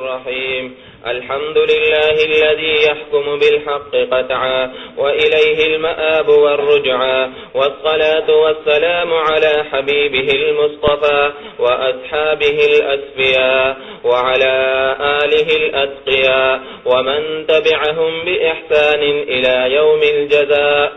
الرحيم. الحمد لله الذي يحكم بالحق قطعا وإليه المآب والرجعا، والصلاة والسلام على حبيبه المصطفى وأصحابه الأسفياء وعلى آله الأتقياء ومن تبعهم بإحسان إلى يوم الجزاء.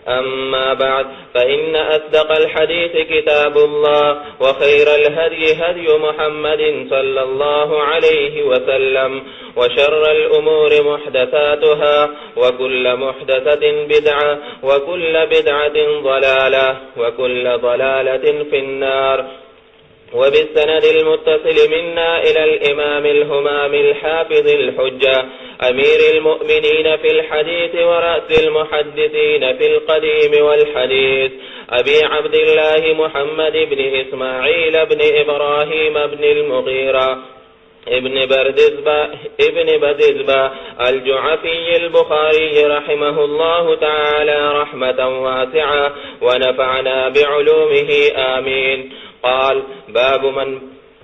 أما بعد، فإن أصدق الحديث كتاب الله، وخير الهدي هدي محمد صلى الله عليه وسلم، وشر الأمور محدثاتها، وكل محدثة بدعة، وكل بدعة ضلالة، وكل ضلالة في النار. وبالسند المتصل منا إلى الإمام الهمام الحافظ الحجة أمير المؤمنين في الحديث ورأس المحدثين في القديم والحديث، أبي عبد الله محمد بن إسماعيل بن إبراهيم بن المغيرة ابن بردزبة الجعفي البخاري رحمه الله تعالى رحمة واسعة، ونفعنا بعلومه آمين. قال: باب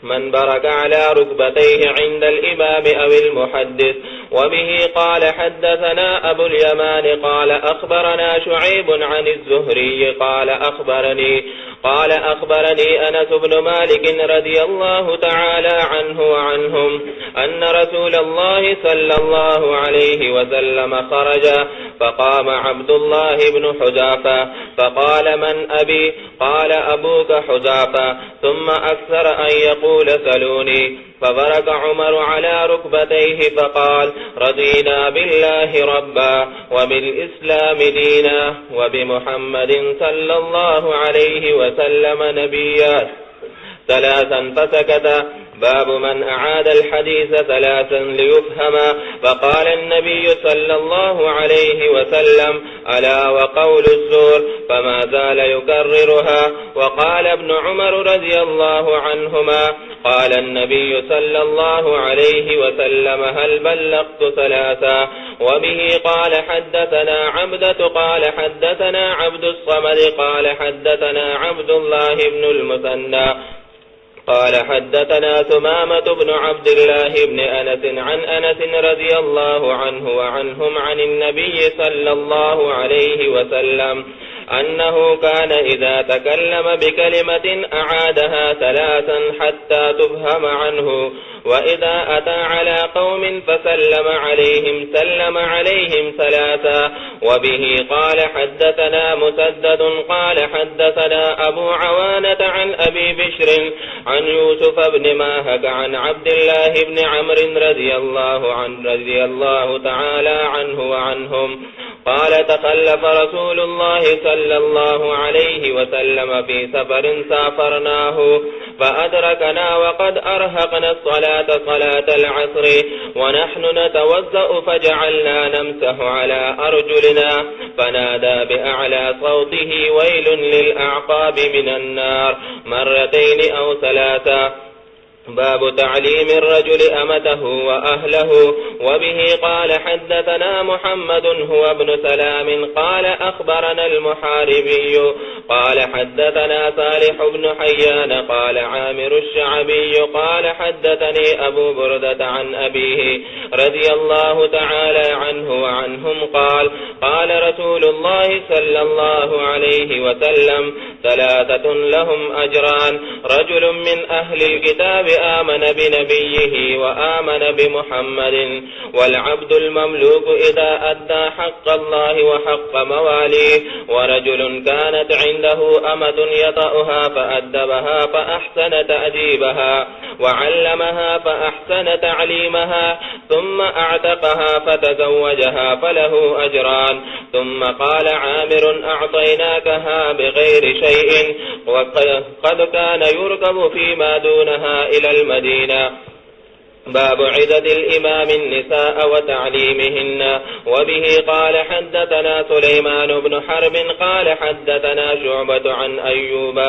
من برك على ركبتيه عند الإمام أو المحدث. وبه قال: حدثنا أبو اليمان قال أخبرنا شعيب عن الزهري قال أخبرني أنس بن مالك رضي الله تعالى عنه وعنهم أن رسول الله صلى الله عليه وسلم خرج، فقام عبد الله بن حذافة فقال: من أبي؟ قال: أبوك حذافة. ثم أكثر أن يقول: سلوني. فبرك عمر على ركبتيه فقال: رضينا بالله ربا وبالإسلام دينا وبمحمد صلى الله عليه وسلم نبيا. ثلاثا فسكت. باب من أعاد الحديث ثلاثا ليفهم. فقال النبي صلى الله عليه وسلم: ألا وقول الزور، فما زال يكررها. وقال ابن عمر رضي الله عنهما: قال النبي صلى الله عليه وسلم: هل بلغت ثلاثا؟ وبه قال: حدثنا عبدة قال حدثنا عبد الصمد قال حدثنا عبد الله بن المثنى قال حدثنا ثمامة بن عبد الله بن أنس عن أنس رضي الله عنه وعنهم عن النبي صلى الله عليه وسلم أنه كان إذا تكلم بكلمة أعادها ثلاثا حتى تفهم عنه، وإذا أتى على قوم فسلم عليهم سلم عليهم ثلاثا. وبه قال: حدثنا مسدد قال حدثنا أبو عوانة عن أبي بشر عن يوسف بن ماهك عن عبد الله بن عمرو رضي الله تعالى عنه وعنهم قال: تخلف رسول الله صلى الله عليه وسلم في سفر سافرناه فأدركنا وقد أرهقنا الصلاة صلاة العصر ونحن نتوضأ، فجعلنا نمسح على أرجلنا، فنادى بأعلى صوته: ويل للأعقاب من النار، مرتين أو ثلاثا. باب تعليم الرجل أمته وأهله. وبه قال: حدثنا محمد هو ابن سلام قال أخبرنا المحاربي قال حدثنا صالح بن حيان قال عامر الشعبي قال حدثني أبو بردة عن أبيه رضي الله تعالى عنه وعنهم قال: قال رسول الله صلى الله عليه وسلم: ثلاثة لهم أجران: رجل من أهل الكتاب آمن بنبيه وآمن بمحمد، والعبد المملوك إذا أدى حق الله وحق مواليه، ورجل كانت عنده أمة يطأها فأدبها فأحسن تأديبها وعلمها فأحسن تعليمها ثم أعتقها فتزوجها فله أجران. ثم قال عامر: أعطيناكها بغير شيء، وقد كان يركب فيما دونها إلى المدينة. باب عدد الإمام النساء وتعليمهن. وبه قال: حدثنا سليمان بن حرب قال حدثنا شعبة عن أيوب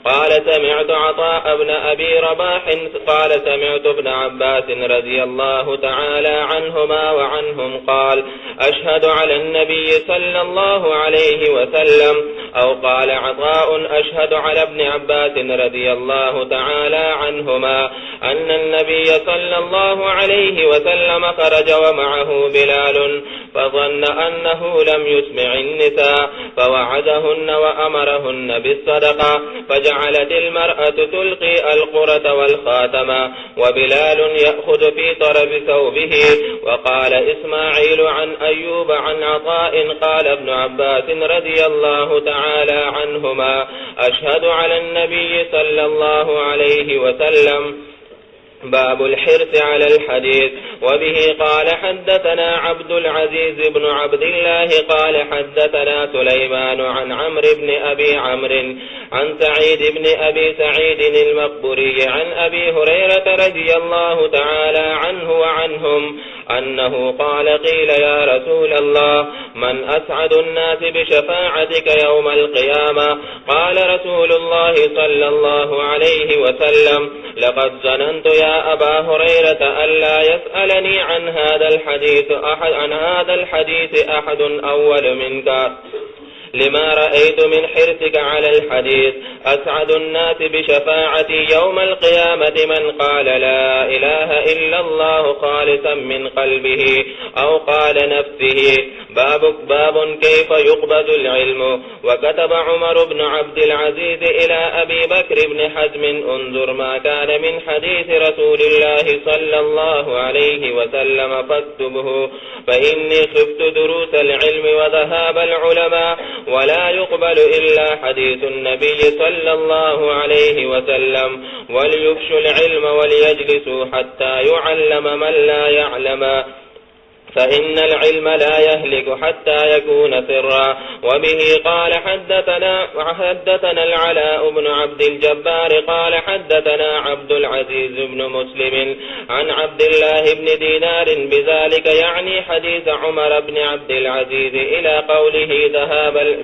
قال سمعت عطاء بن أبي رباح قال سمعت ابن عباس رضي الله تعالى عنهما وعنهم قال: أشهد على النبي صلى الله عليه وسلم. أو قال عطاء: أشهد على ابن عباس رضي الله تعالى عنهما أن النبي صلى الله عليه وسلم خرج ومعه بلال فظن أنه لم يسمع النساء فوعدهن وأمرهن بالصدقة، فجعلت المرأة تلقي القرة والخاتم وبلال يأخذ في طرف ثوبه. وقال إسماعيل عن أيوب عن عطاء قال ابن عباس رضي الله تعالى عنهما: أشهد على النبي صلى الله عليه وسلم. باب الحرص على الحديث. وبه قال حدثنا عبد العزيز بن عبد الله قال حدثنا سليمان عن عمرو بن أبي عمرو عن سعيد بن أبي سعيد المقبري عن أبي هريرة رضي الله تعالى عنه وعنهم أنه قال: قيل يا رسول الله من أسعد الناس بشفاعتك يوم القيامة؟ قال رسول الله صلى الله عليه وسلم: لقد ظننت يا أبا هريرة ألا يسألني عن هذا الحديث أحد أول منك، لما رأيت من حرصك على الحديث. أسعد الناس بشفاعتي يوم القيامة من قال لا إله إلا الله خالصا من قلبه أو قال نفسه. باب كيف يقبض العلم. وكتب عمر بن عبد العزيز إلى أبي بكر بن حزم: انظر ما كان من حديث رسول الله صلى الله عليه وسلم فاكتبه، فإني خفت دروس العلم وذهاب العلماء، ولا يقبل إلا حديث النبي صلى الله عليه وسلم. وليفشوا العلم وليجلسوا حتى يعلم من لا يعلم، فإن العلم لا يهلك حتى يكون سرا. وبه قال حدثنا العلاء بن عبد الجبار قال حدثنا عبد العزيز بن مسلم عن عبد الله بن دينار بذلك، يعني حديث عمر بن عبد العزيز إلى قوله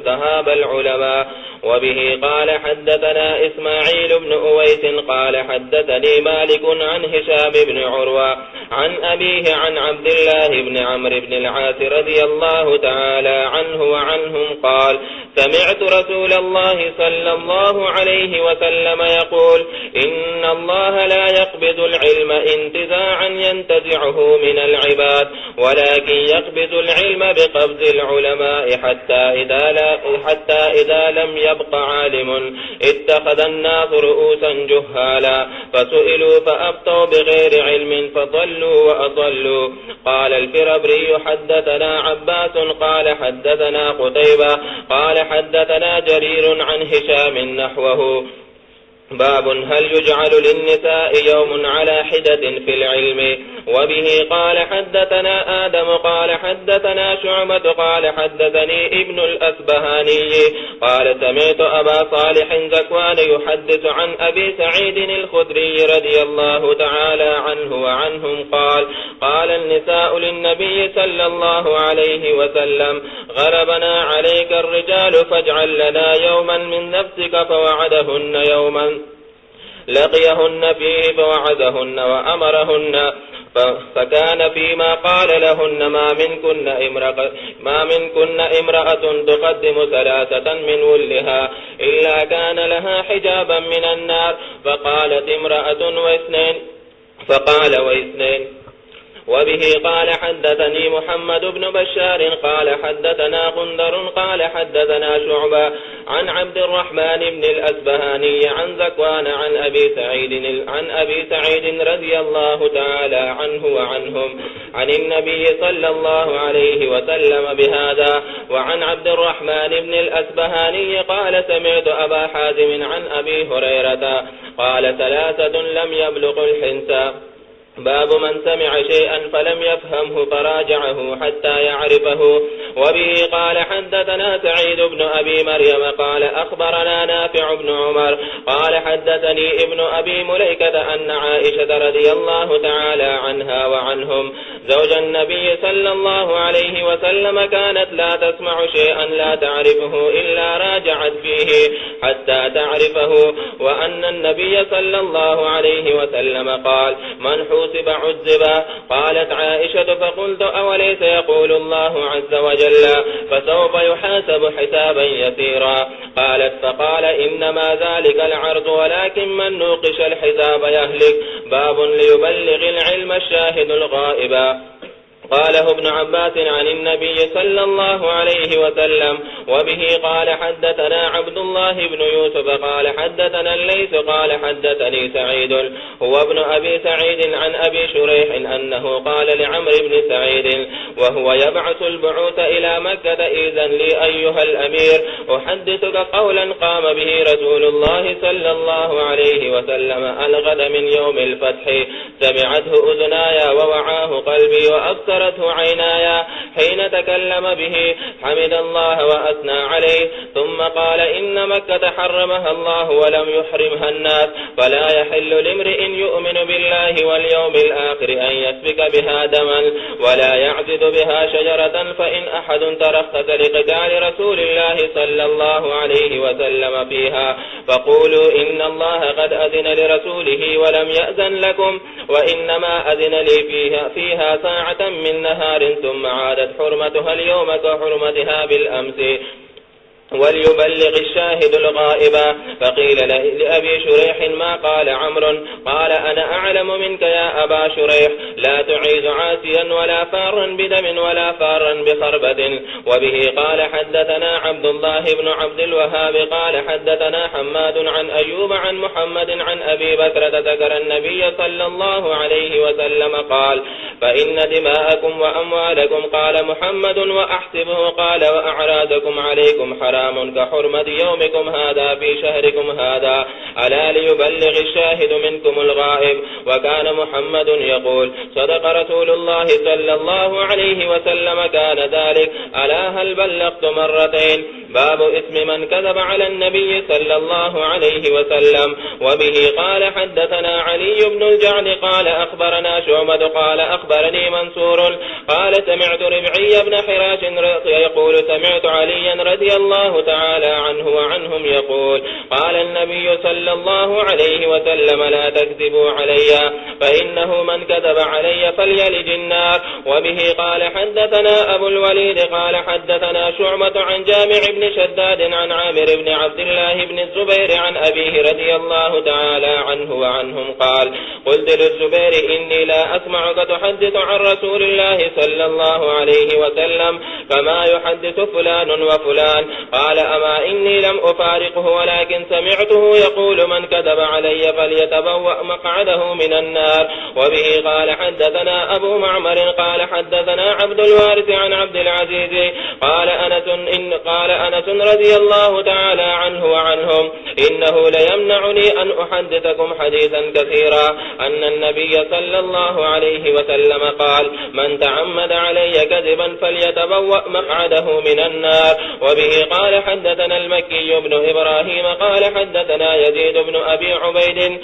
ذهاب العلماء. وبه قال حدثنا إسماعيل بن أويس قال حدثني مالك عن هشام بن عروة عن أبيه عن عبد الله بن عمرو بن العاص رضي الله تعالى عنه وعنهم قال: سمعت رسول الله صلى الله عليه وسلم يقول: إن الله لا يقبض العلم انتزاعا ينتزعه من العباد، ولكن يقبض العلم بقبض العلماء حتى إذا لم يبق عالم اتخذ الناس رؤوسا جهالا فسئلوا فأبطوا بغير علم فضلوا وأضلوا. قال الفربري: حدثنا عباس قال حدثنا قتيبة قال حدثنا جرير عن هشام نحوه. باب هل يجعل للنساء يوم على حدة في العلم. وبه قال حدثنا آدم قال حدثنا شعبة قال حدثني ابن الأسبهاني قال: سمعت أبا صالح زكوان يحدث عن أبي سعيد الخدري رضي الله تعالى عنه وعنهم قال: قال النساء للنبي صلى الله عليه وسلم: غلبنا عليك الرجال فاجعل لنا يوما من نفسك، فوعدهن يوما لقيهن فيه فوعدهن وأمرهن، فكان فيما قال لهن: ما منكن امرأة تقدم ثلاثة من ولها إلا كان لها حجابا من النار. فقالت امرأة واثنين. وبه قال حدثني محمد بن بشار قال حدثنا غندر قال حدثنا شعبة عن عبد الرحمن بن الأسبهاني عن زكوان عن أبي سعيد رضي الله تعالى عنه وعنهم عن النبي صلى الله عليه وسلم بهذا. وعن عبد الرحمن بن الأسبهاني قال: سمعت أبا حازم عن أبي هريرة قال: ثلاثة لم يبلغ الحنس. باب من سمع شيئا فلم يفهمه فراجعه حتى يعرفه. وبه قال حدثنا سعيد بن أبي مريم قال أخبرنا نافع بن عمر قال حدثني ابن أبي مليكة أن عائشة رضي الله تعالى عنها وعنهم زوج النبي صلى الله عليه وسلم كانت لا تسمع شيئا لا تعرفه إلا راجعت فيه حتى تعرفه، وأن النبي صلى الله عليه وسلم قال: من حوسب عذب. قالت عائشة: فقلت: أوليس يقول الله عز وجل: فسوف يحاسب حسابا يسيرا. قالت فقال إنما ذلك العرض ولكن من نوقش الحساب يهلك. باب ليبلغ العلم الشاهد الغائب. قاله ابن عباس عن النبي صلى الله عليه وسلم وبه قال حدثنا عبد الله بن يوسف قال حدثنا الليث قال حدثني سعيد هو ابن أبي سعيد عن أبي شريح أنه قال لعمرو بن سعيد وهو يبعث البعوث إلى مكة إذن لي أيها الأمير أحدثك قولا قام به رسول الله صلى الله عليه وسلم الغد من يوم الفتح سمعته أذناي ووعاه قلبي وأبصرته عيناي حين تكلم به حمد الله وأثنى عليه ثم قال إن مكة حرمها الله ولم يحرمها الناس فلا يحل لامرئ يؤمن بالله واليوم الآخر أن يسفك بها دما ولا يعزد بها شجرة فإن أحد ترخص لقتال رسول الله صلى الله عليه وسلم فيها فقولوا إن الله قد أذن لرسوله ولم يأذن لكم وإنما أذن لي فيها ساعة من نهار ثم عادت حرمتها اليوم كحرمتها بالأمس وليبلغ الشاهد الغائب. فقيل لأبي شريح ما قال عمرو قال أنا أعلم منك يا أبا شريح لا تعيد عاسيا ولا فارا بدم ولا فارا بخربة. وبه قال حدثنا عبد الله بن عبد الوهاب قال حدثنا حماد عن أيوب عن محمد عن أبي بكرة ذكر النبي صلى الله عليه وسلم قال فإن دماءكم وأموالكم قال محمد وأحسبه قال وأعراضكم عليكم حرام كحرمة يومكم هذا في شهركم هذا ألا ليبلغ الشاهد منكم الغائب. وكان محمد يقول صدق رسول الله صلى الله عليه وسلم كان ذلك ألا هل بلغت مرتين. باب اسم من كذب على النبي صلى الله عليه وسلم. وبه قال حدثنا علي بن الجعد قال أخبرنا شعبة قال أخبرني منصور قال سمعت ربعي بن حراش يقول سمعت عليا رضي الله تعالى عنه وعنهم يقول قال النبي صلى الله عليه وسلم لا تكذبوا علي فإنه من كذب علي فليلج النار. وبه قال حدثنا أبو الوليد قال حدثنا شعبة عن جامع بن شداد عن عامر بن عبد الله بن الزبير عن أبيه رضي الله تعالى عنه وعنهم قال قلت للزبير إني لا أسمعك تحدث عن رسول الله صلى الله عليه وسلم كما يحدث فلان وفلان قال أما إني لم أفارقه ولكن سمعته يقول من كذب علي فليتبوأ مقعده من النار. وبه قال حدثنا أبو معمر قال حدثنا عبد الوارث عن عبد العزيز قال أنس رضي الله تعالى عنه وعنهم إنه ليمنعني أن أحدثكم حديثا كثيرا أن النبي صلى الله عليه وسلم قال من تعمد علي كذبا فليتبوأ مقعده من النار. وبه قال حدثنا المكي بن إبراهيم قال حدثنا يزيد بن أبي عبيد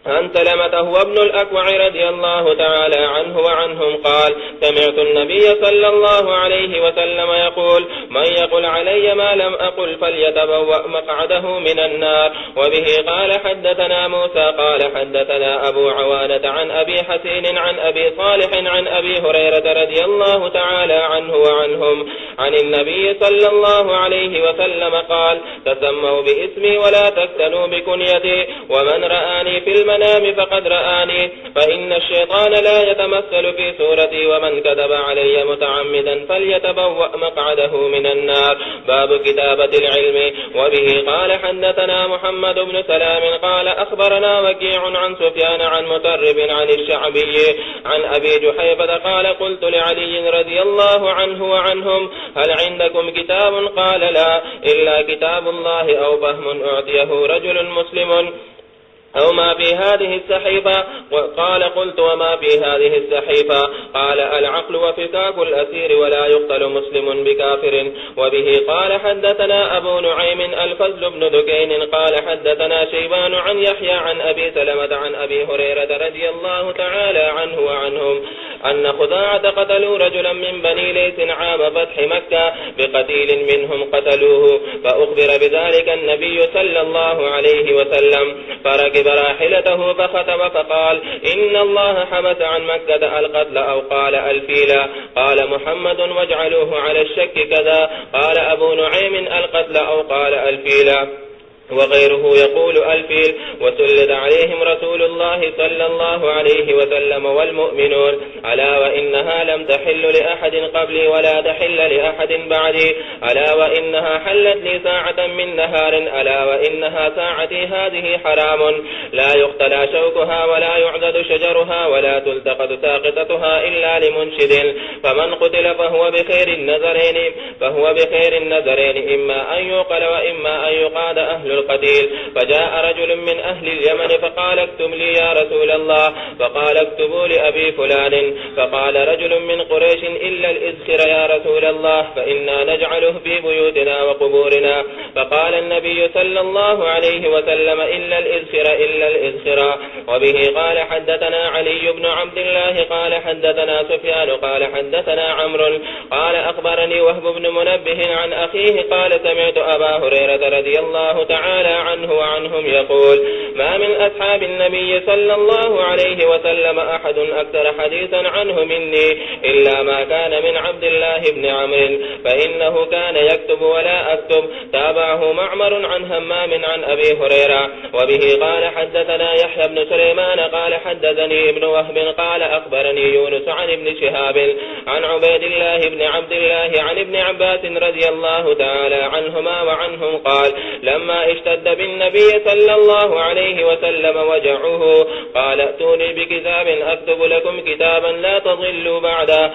عن سلمة هو ابن الأكوع رضي الله تعالى عنه وعنهم قال سمعت النبي صلى الله عليه وسلم يقول من يقل علي ما لم أقل فليتبوأ مقعده من النار. وبه قال حدثنا موسى قال حدثنا أبو عوانة عن أبي حسين عن أبي صالح عن أبي هريرة رضي الله تعالى عنه وعنهم عن النبي صلى الله عليه وسلم قال تسموا باسمي ولا تكتنوا بكنيتي ومن رآني في المنام فقد رآني فإن الشيطان لا يتمثل في صورتي ومن كذب علي متعمدا فليتبوأ مقعده من النار. باب كتابة العلم. وبه قال حدثنا محمد بن سلام قال أخبرنا وكيع عن سفيان عن مترب عن الشعبي عن أبي جحيفة قال قلت لعلي رضي الله عنه وعنهم هل عندكم كتاب قال لا إلا كتاب الله أو فهم أعطيه رجل مسلم أو ما في هذه السحيفة. قال قلت وما في هذه السحيفة قال العقل وفكاك الأسير ولا يقتل مسلم بكافر. وبه قال حدثنا أبو نعيم الفضل بن دكين قال حدثنا شيبان عن يحيى عن أبي سلمة عن أبي هريرة رضي الله تعالى عنه وعنهم أن خزاعة قتلوا رجلا من بني ليث عام فتح مكة بقتيل منهم قتلوه، فأخبر بذلك النبي صلى الله عليه وسلم، فركب راحلته فخطب فقال: إن الله حبس عن مكة القتل أو قال الفيل. قال محمد: واجعلوه على الشك كذا. قال أبو نعيم: القتل أو قال الفيل. وغيره يقول الفيل. وسلط عليهم رسول الله صلى الله عليه وسلم والمؤمنون: ألا وإنها لم تحل لأحد قبلي ولا تحل لأحد بعدي، ألا وإنها حلت لي ساعة من نهار، ألا وإنها ساعتي هذه حرام، لا يقتلى شوكها ولا يعضد شجرها ولا تلتقط ساقطتها إلا لمنشد، فمن قتل فهو بخير النذرين إما أن يقل وإما أن يقاد أهل القتيل. فجاء رجل من أهل اليمن فقال: اكتب لي يا رسول الله. فقال: اكتبوا لأبي فلان. فقال رجل من قريش: إلا الإذخر يا رسول الله، فإنا نجعله في بيوتنا وقبورنا. فقال النبي صلى الله عليه وسلم: إلا الإذخر. وبه قال حدثنا علي بن عبد الله قال حدثنا سفيان قال حدثنا عمرو قال أخبرني وهب بن منبه عن أخيه قال: سمعت أبا هريرة رضي الله تعالى عنه وعنهم يقول: ما من أصحاب النبي صلى الله عليه وسلم أحد أكثر حديثا عنه مني إلا ما كان من عبد الله بن عمرو، فإنه كان يكتب ولا أكتب. تابعه معمر عن همام عن أبي هريرة. وبه قال حدثنا يحيى بن سليمان قال حدثني ابن وهب قال أخبرني يونس عن ابن شهاب عن عبيد الله بن عبد الله عن ابن عباس رضي الله تعالى عنهما وعنهم قال: لما اشتد بالنبي صلى الله عليه وسلم وجعه قال: ائتوني بكتاب أكتب لكم كتابا لا تضلوا بعده.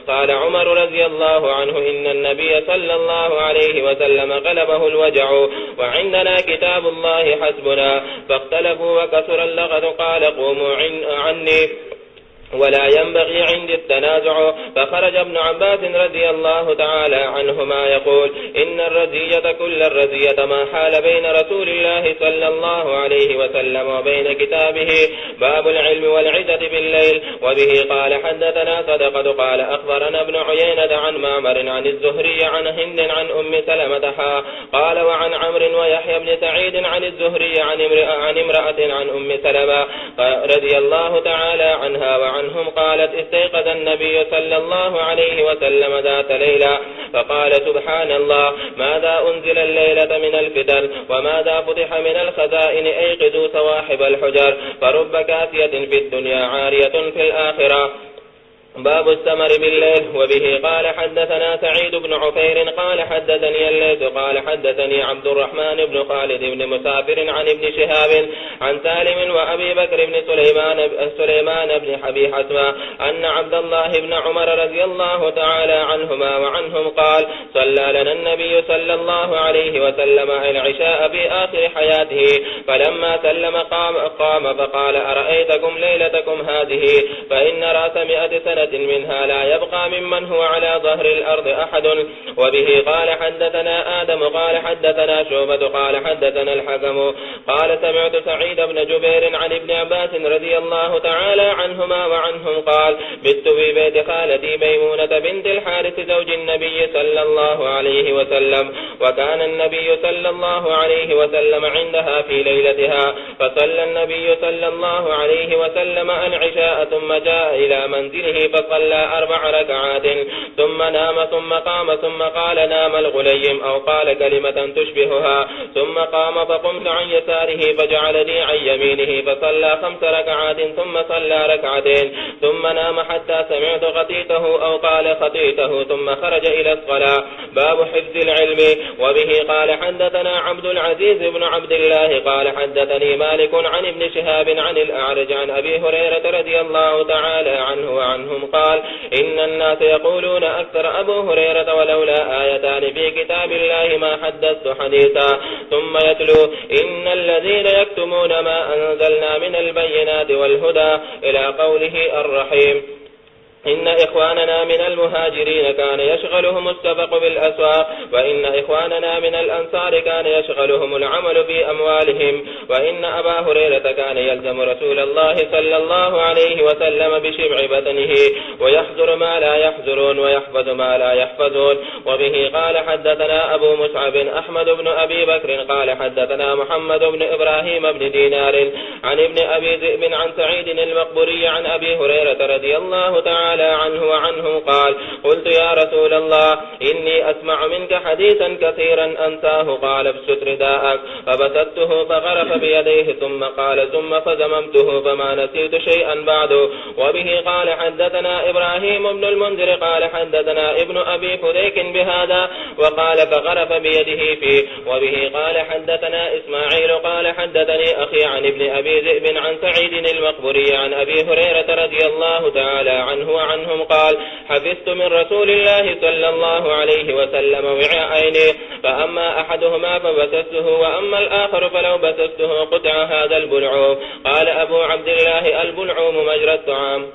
قال عمر رضي الله عنه: إن النبي صلى الله عليه وسلم غلبه الوجع وعندنا كتاب الله حسبنا. فاختلفوا وكثر اللغط. قال: قوموا عني ولا ينبغي عندي التنازع. فخرج ابن عباس رضي الله تعالى عنهما يقول: إن الرزية كل الرزية ما حال بين رسول الله صلى الله عليه وسلم وبين كتابه، باب العلم والعزة بالليل. وبه قال حدثنا صدقة قال أخبرنا ابن عيينة عن معمر عن الزهري عن هند عن أم سلمة قال: وعن عمرو ويحيى بن سعيد عن الزهري عن امرأة عن أم سلمة رضي الله تعالى عنها وعنهم قالت: استيقظ النبي صلى الله عليه وسلم ذات ليلة فقال: سبحان الله، ماذا أنزل الليلة من الفتن وماذا فتح من الخزائن، أيقظوا صواحب الحجر، فرب كاسية في الدنيا عارية في الآخرة. باب السمر بالليل. وبه قال حدثنا سعيد بن عفير قال حدثني الليث قال حدثني عبد الرحمن بن خالد بن مسافر عن ابن شهاب عن سالم وأبي بكر بن سليمان بن حبي حسمة أن عبد الله بن عمر رضي الله تعالى عنهما وعنهم قال: صلى لنا النبي صلى الله عليه وسلم العشاء في آخر حياته، فلما سلم قام فقال: أرأيتكم ليلتكم هذه، فإن رأس 100 سنة منها لا يبقى ممن هو على ظهر الأرض أحد. وبه قال حدثنا آدم قال حدثنا شعبة قال حدثنا الحكم قال: سمعت سعيد بن جبير عن ابن عباس رضي الله تعالى عنهما وعنهم قال: بت في بيت خالتي ميمونة بنت الحارث زوج النبي صلى الله عليه وسلم، وكان النبي صلى الله عليه وسلم عندها في ليلتها، فصلى النبي صلى الله عليه وسلم العشاء ثم جاء إلى منزله فصلى 4 ركعات ثم نام ثم قام ثم قال: نام الغليم، أو قال كلمة تشبهها، ثم قام فقمت عن يساره فجعلني عن يمينه فصلى 5 ركعات ثم صلى 2 ركعتين ثم نام حتى سمعت خطيته أو قال خطيته ثم خرج إلى الصلاة. باب حفظ العلم. وبه قال حدثنا عبد العزيز بن عبد الله قال حدثني مالك عن ابن شهاب عن الأعرج عن أبي هريرة رضي الله تعالى عنه وعنهم قال: إن الناس يقولون أكثر أبو هريرة ولولا آيتان في كتاب الله ما حدثت حديثا، ثم يتلو: إن الذين يكتمون ما أنزلنا من البينات والهدى إلى قوله الرحيم. إن إخواننا من المهاجرين كان يشغلهم السبق بالأسواق، وإن إخواننا من الأنصار كان يشغلهم العمل في أموالهم، وإن أبا هريرة كان يلزم رسول الله صلى الله عليه وسلم بشبع بطنه، ويحذر ما لا يحذرون ويحفظ ما لا يحفظون. وبه قال حدثنا أبو مصعب أحمد بن أبي بكر قال حدثنا محمد بن إبراهيم بن دينار عن ابن أبي ذئب عن سعيد المقبري عن أبي هريرة رضي الله تعالى عنه وعنه قال قلت يا رسول الله إني أسمع منك حديثا كثيرا أنساه، قال ابسط رداءك، فبسطته فغرف بيديه ثم قال ثم فزممته فما نسيت شيئا بعد. وبه قال حدثنا إبراهيم بن المنذر قال حدثنا ابن أبي فديك بهذا وقال فغرف بيده فيه. وبه قال حدثنا إسماعيل قال حدثني أخي عن ابن أبي ذئب عن سعيد المقبري عن أبي هريرة رضي الله تعالى عنه وعنهم قال حفظت من رسول الله صلى الله عليه وسلم وعاءين، فأما أحدهما فبسسته وأما الآخر فلو بسسته قطع هذا البلعوم. قال أبو عبد الله البلعوم مجرى الطعام.